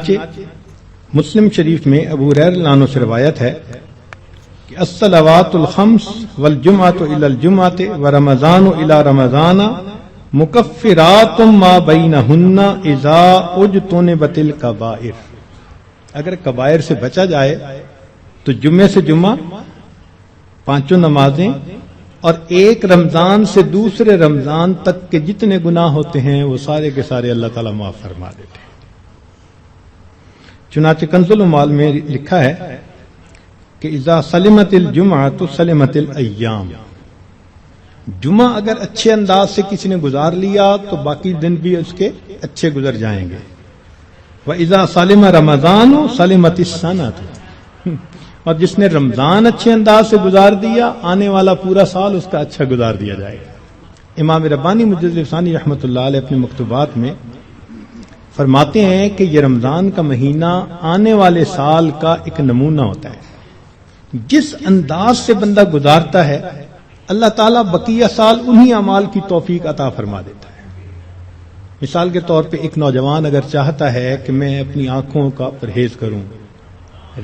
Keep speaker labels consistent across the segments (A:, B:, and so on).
A: چنانچہ مسلم شریف میں ابو ہریرہ رضی اللہ عنہ سے روایت ہے کہ الصلوات الخمس والجمعۃ الی الجمعۃ ورمضان الی رمضان مکفرات ما بینہن اذا اجتنبت الکبائر. اگر کبائر سے بچا جائے تو جمعے سے جمعہ 5 نمازیں اور ایک رمضان سے دوسرے رمضان تک کے جتنے گناہ ہوتے ہیں وہ سارے کے سارے اللہ تعالیٰ معاف فرما دیتے ہیں. چنانچہ کنز العمال میں لکھا ہے کہ اذا سلمت الجمعۃ سلمت الایام. جمعہ اگر اچھے انداز سے کسی نے گزار لیا تو باقی دن بھی اس کے اچھے گزر جائیں گے. وَإِذَا سَلِمَ رَمَضَانُ سَلِمَتِ السَّنَةُ. اور جس نے رمضان اچھے انداز سے گزار دیا آنے والا پورا سال اس کا اچھا گزار دیا جائے گا. امام ربانی مجدد ثانی رحمۃ اللہ علیہ اپنے مکتوبات میں فرماتے ہیں کہ یہ رمضان کا مہینہ آنے والے سال کا ایک نمونہ ہوتا ہے. جس انداز سے بندہ گزارتا ہے اللہ تعالیٰ بقیہ سال انہی اعمال کی توفیق عطا فرما دیتا ہے. مثال کے طور پہ ایک نوجوان اگر چاہتا ہے کہ میں اپنی آنکھوں کا پرہیز کروں،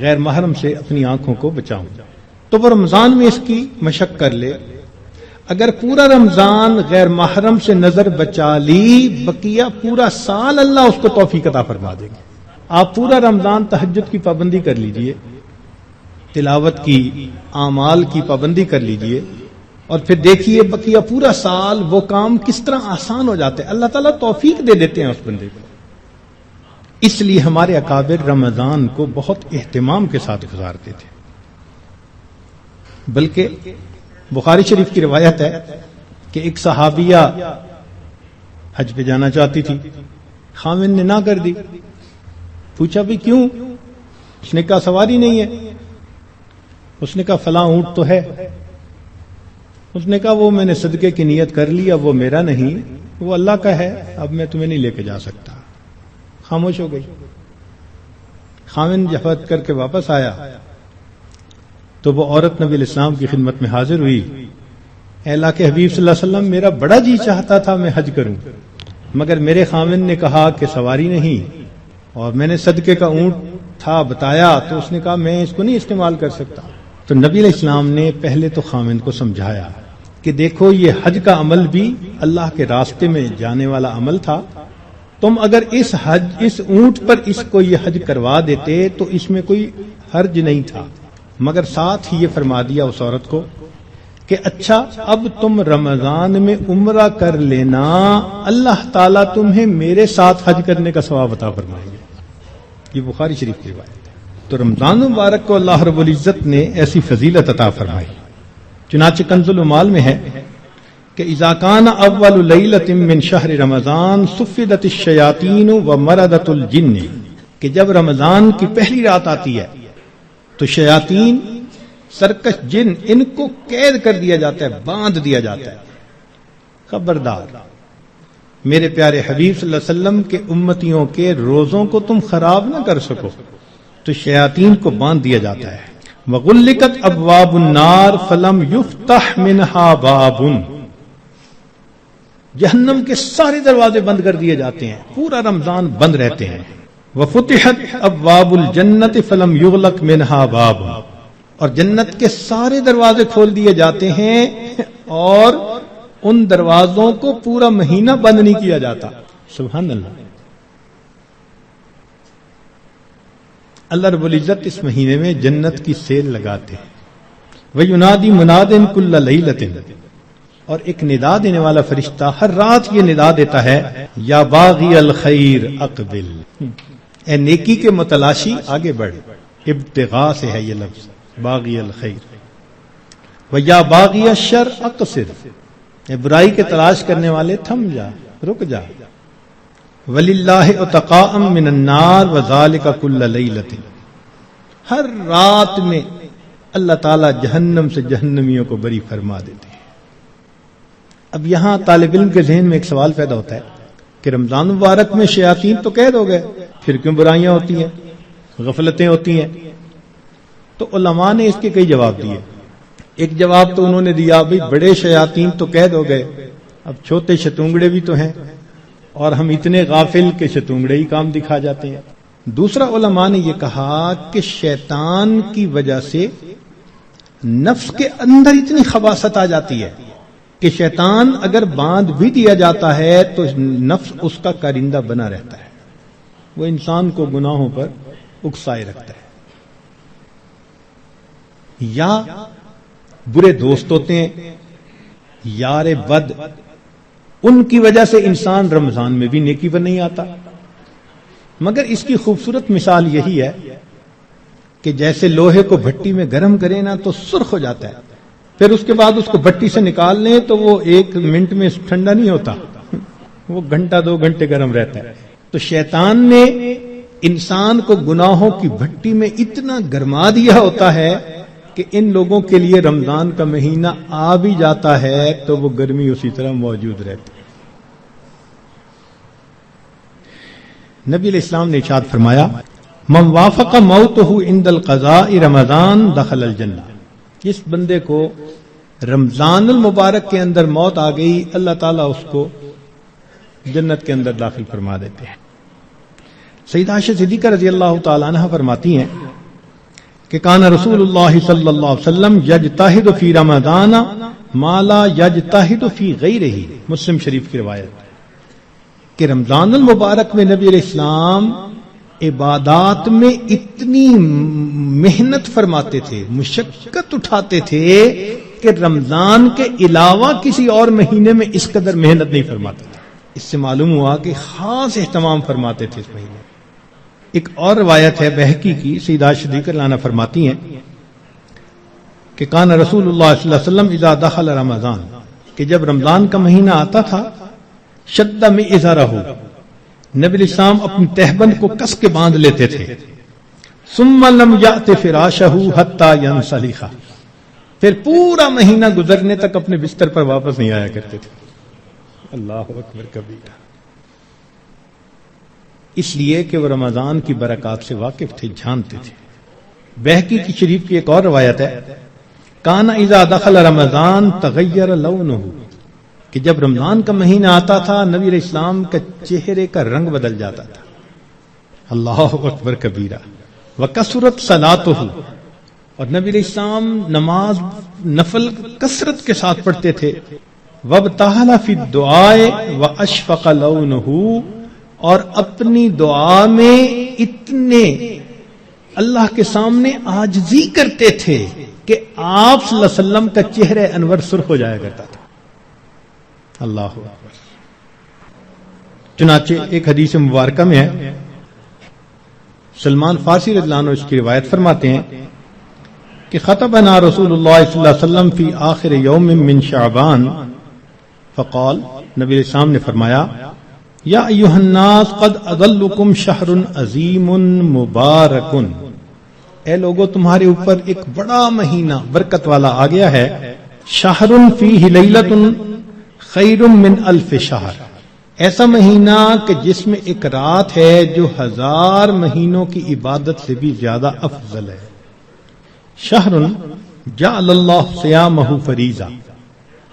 A: غیر محرم سے اپنی آنکھوں کو بچاؤں، تو وہ رمضان میں اس کی مشق کر لے. اگر پورا رمضان غیر محرم سے نظر بچا لی بقیہ پورا سال اللہ اس کو توفیق عطا فرما دے گا. آپ پورا رمضان تہجد کی پابندی کر لیجئے، تلاوت کی، اعمال کی پابندی کر لیجئے، اور پھر دیکھیے بقیہ پورا سال وہ کام کس طرح آسان ہو جاتے ہیں. اللہ تعالیٰ توفیق دے دیتے ہیں اس بندے کو. اس لیے ہمارے اکابر رمضان کو بہت اہتمام کے ساتھ گزارتے تھے. بلکہ بخاری شریف کی روایت ہے کہ ایک صحابیہ حج پہ جانا چاہتی تھی، خاوند نے نہ کر دی. پوچھا بھی کیوں؟ اس نے کہا سواری نہیں ہے. اس نے کہا فلاں اونٹ تو ہے. اس نے کہا وہ میں نے صدقے کی نیت کر لی، اب وہ میرا نہیں، وہ اللہ کا ہے، اب میں تمہیں نہیں لے کے جا سکتا. خاموش ہو گئی. خاوند جفت کر کے واپس آیا تو وہ عورت نبی الاسلام کی خدمت میں حاضر ہوئی. اے اللہ کے حبیب صلی اللہ علیہ وسلم، میرا بڑا جی چاہتا تھا میں حج کروں، مگر میرے خاوند نے کہا کہ سواری نہیں، اور میں نے صدقے کا اونٹ تھا بتایا تو اس نے کہا میں اس کو نہیں استعمال کر سکتا. تو نبی علیہ السلام نے پہلے تو خاوند کو سمجھایا کہ دیکھو یہ حج کا عمل بھی اللہ کے راستے میں جانے والا عمل تھا. تم اگر اس اونٹ پر اس کو یہ حج کروا دیتے تو اس میں کوئی حرج نہیں تھا، مگر ساتھ ہی یہ فرما دیا اس عورت کو کہ اچھا اب تم رمضان میں عمرہ کر لینا، اللہ تعالیٰ تمہیں میرے ساتھ حج کرنے کا ثواب عطا فرمائیں گے. یہ بخاری شریف کی روایت ہے. تو رمضان مبارک کو اللہ رب العزت نے ایسی فضیلت عطا فرمائی. چنانچہ کنز العمال میں ہے کہ اذا کان اول لیلۃ من شہر رمضان صفدت الشیاطین ومردت الجن، کہ جب رمضان کی پہلی رات آتی ہے تو شیاطین، سرکش جن، ان کو قید کر دیا جاتا ہے، باندھ دیا جاتا ہے. خبردار میرے پیارے حبیب صلی اللہ علیہ وسلم کے امتیوں کے روزوں کو تم خراب نہ کر سکو، تو شیاطین کو باندھ دیا جاتا ہے. وغلقت ابواب النار فلم یفتح منها باب، جہنم کے سارے دروازے بند کر دیے جاتے ہیں، پورا رمضان بند رہتے ہیں. وفتحت ابواب الجنت فلم یغلق منها باب، اور جنت کے سارے دروازے کھول دیے جاتے ہیں اور ان دروازوں کو پورا مہینہ بند نہیں کیا جاتا. سبحان اللہ. اللہ رب العزت اس مہینے میں جنت کی سیل لگاتے ہیں. وَيُنَادِي مُنَادٍ كُلَّ لَيْلَةٍ، اور ایک ندا دینے والا فرشتہ ہر رات یہ ندا دیتا ہے، یا باغی الخیر اقبل، اے نیکی کے متلاشی آگے بڑھ. ابتغاء سے ہے یہ لفظ باغی الخیر. وَيَا بَاغِيَ الشَّرِّ اقصر، اے برائی کے تلاش کرنے والے تھم جا، رک جا. وَلِلَّهِ عُتَقَاءً مِّنَ النَّارِ وَذَلِكَ كُلَّ لَيْلَةٍ، ہر رات میں اللہ تعالیٰ جہنم سے جہنمیوں کو بری فرما دیتے ہیں. اب یہاں طالب علم کے ذہن میں ایک سوال پیدا ہوتا ہے کہ رمضان مبارک میں شیاطین تو قید ہو گئے، پھر کیوں برائیاں ہوتی ہیں، غفلتیں ہوتی ہیں؟ تو علماء نے اس کے کئی جواب دیے. ایک جواب تو انہوں نے دیا بھئی بڑے شیاطین تو قید ہو گئے، اب چھوٹے شتونگڑے بھی تو ہیں، اور ہم اتنے غافل کہ شتونگڑے ہی کام دکھا جاتے ہیں. دوسرا علماء نے یہ کہا کہ شیطان کی وجہ سے نفس کے اندر اتنی خباثت آ جاتی ہے کہ شیطان اگر باندھ بھی دیا جاتا ہے تو نفس اس کا کارندہ بنا رہتا ہے، وہ انسان کو گناہوں پر اکسائے رکھتا ہے۔ یا برے دوست ہوتے ہیں، یار بد، ان کی وجہ سے انسان رمضان میں بھی نیکی پر نہیں آتا۔ مگر اس کی خوبصورت مثال یہی ہے کہ جیسے لوہے کو بھٹی میں گرم کریں نا تو سرخ ہو جاتا ہے، پھر اس کے بعد اس کو بھٹی سے نکال لیں تو وہ 1 منٹ میں ٹھنڈا نہیں ہوتا، وہ گھنٹہ 2 گھنٹے گرم رہتا ہے۔ تو شیطان نے انسان کو گناہوں کی بھٹی میں اتنا گرما دیا ہوتا ہے کہ ان لوگوں کے لیے رمضان کا مہینہ آ بھی جاتا ہے تو وہ گرمی اسی طرح موجود رہتی ہے۔ نبی علیہ السلام نے ارشاد فرمایا، من وافق موتہ عند القضاء رمضان دخل الجنہ، جس بندے کو رمضان المبارک کے اندر موت آ گئی اللہ تعالیٰ اس کو جنت کے اندر داخل فرما دیتے ہیں۔ سیدہ عائشہ صدیقہ رضی اللہ تعالیٰ عنہ فرماتی ہیں کہ کان رسول اللہ صلی اللہ علیہ وسلم یجتہد فی رمضان ما لا یجتہد فی غیرہ، مسلم شریف کی روایت کہ رمضان المبارک میں نبی علیہ السلام عبادات میں اتنی محنت فرماتے تھے، مشقت اٹھاتے تھے کہ رمضان کے علاوہ کسی اور مہینے میں اس قدر محنت نہیں فرماتے تھے۔ اس سے معلوم ہوا کہ خاص اہتمام فرماتے تھے اس مہینے۔ ایک اور روایت ہے بہقی کی، سیدہ عائشہ صدیقہ رضی اللہ عنہا فرماتی ہیں کہ کان رسول اللہ صلی اللہ علیہ وسلم اذا دخل رمضان، کہ جب رمضان کا مہینہ آتا تھا، شد میں ازارہ، نبی علیہ السلام اپنی تہبند کو کس کے باندھ لیتے تھے، ثم لم یأت فراشہ حتی ینسلخ، پھر پورا مہینہ گزرنے تک اپنے بستر پر واپس نہیں آیا کرتے تھے۔ اللہ اکبر کبیرہ، اس لیے کہ وہ رمضان کی برکات سے واقف تھے، جانتے تھے۔ بہقی کی شریف کی ایک اور روایت ہے، کان اذا دخل رمضان تغیر لونہ، کہ جب رمضان کا مہینہ آتا تھا نبی علیہ السلام کا چہرے کا رنگ بدل جاتا تھا۔ اللہ اکبر کبیرہ، وکثرت صلاتہ، اور نبی علیہ السلام نماز نفل کثرت کے ساتھ پڑھتے تھے۔ وابتہل فی الدعاء واشفق لونہ، اور اپنی دعا میں اتنے اللہ کے سامنے عاجزی کرتے تھے کہ آپ صلی اللہ علیہ وسلم کا چہرہ انور سرخ ہو جایا کرتا تھا۔ اللہ اکبر۔ چنانچہ ایک حدیث مبارکہ میں ہے، سلمان فارسی رضی اللہ عنہ اس کی روایت فرماتے ہیں کہ خطبنا رسول اللہ صلی اللہ علیہ وسلم فی آخر یوم من شعبان فقال، نبی علیہ السلام نے فرمایا، یا ایھا الناس قد اظلکم شہر عظیم مبارک، اے لوگو تمہارے اوپر ایک بڑا مہینہ برکت والا آ گیا ہے، شہر فیہ لیلۃ خیر من الف شہر، ایسا مہینہ کہ جس میں ایک رات ہے جو 1000 مہینوں کی عبادت سے بھی زیادہ افضل ہے۔ شہر جعل اللہ صیامہ فریضہ،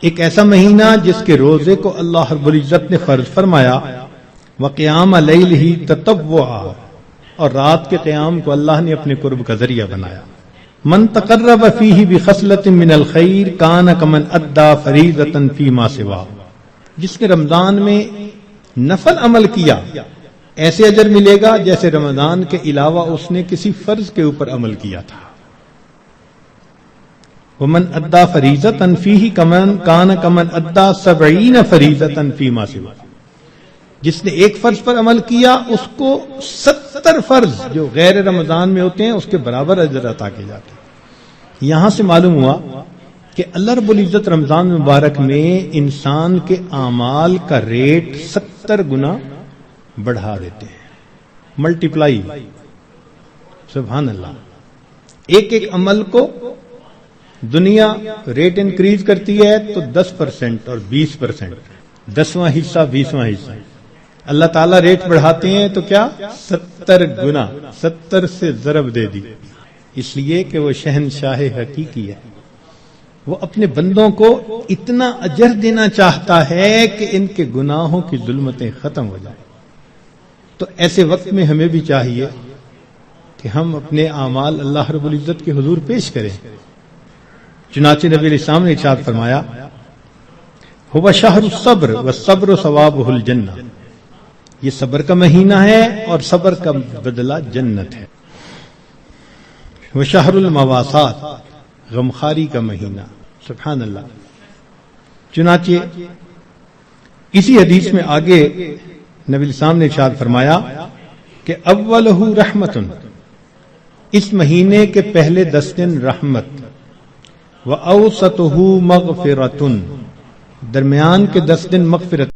A: ایک ایسا مہینہ جس کے روزے کو اللہ رب العزت نے فرض فرمایا، وقیام لیلہ تطوعا، اور رات کے قیام کو اللہ نے اپنے قرب کا ذریعہ بنایا۔ من تقرب فیہ بخصلۃ من الخیر کان کمن ادى فریضۃ فیما سوا، جس نے رمضان میں نفل عمل کیا ایسے اجر ملے گا جیسے رمضان کے علاوہ اس نے کسی فرض کے اوپر عمل کیا تھا۔ ومن ادى فریضۃ فیہ کان کمن ادى 70 فریضۃ فیما سوا، جس نے ایک فرض پر عمل کیا اس کو 70 فرض جو غیر رمضان میں ہوتے ہیں اس کے برابر اجر عطا کیے جاتے ہیں۔ یہاں سے معلوم ہوا کہ اللہ رب العزت رمضان مبارک میں انسان کے اعمال کا ریٹ 70 گنا بڑھا دیتے ہیں، ملٹیپلائی، سبحان اللہ۔ ایک ایک عمل کو دنیا ریٹ انکریز کرتی ہے تو 10% اور 20%، 10واں حصہ 20واں حصہ، اللہ تعالیٰ ریٹ بڑھاتے ہیں تو کیا 70 گنا، 70 سے ضرب دے دی، اس لیے کہ وہ شہنشاہ حقیقی ہے، وہ اپنے بندوں کو اتنا اجر دینا چاہتا ہے کہ ان کے گناہوں کی ظلمتیں ختم ہو جائیں۔ تو ایسے وقت میں ہمیں بھی چاہیے کہ ہم اپنے اعمال اللہ رب العزت کے حضور پیش کریں. چنانچہ نبی علیہ السلام نے ارشاد فرمایا هو شہر الصبر والصبر ثوابہ الجنہ، یہ صبر کا مہینہ ہے اور صبر کا بدلہ جنت ہے. وہ شہر المواسات، غمخاری کا مہینہ. سبحان اللہ. چنانچہ اسی حدیث میں آگے نبی الاسلام نے ارشاد فرمایا کہ اولہ رحمت، اس مہینے کے پہلے 10 دن رحمت، و اوسطہ مغفرۃ، درمیان کے 10 دن مغفرت.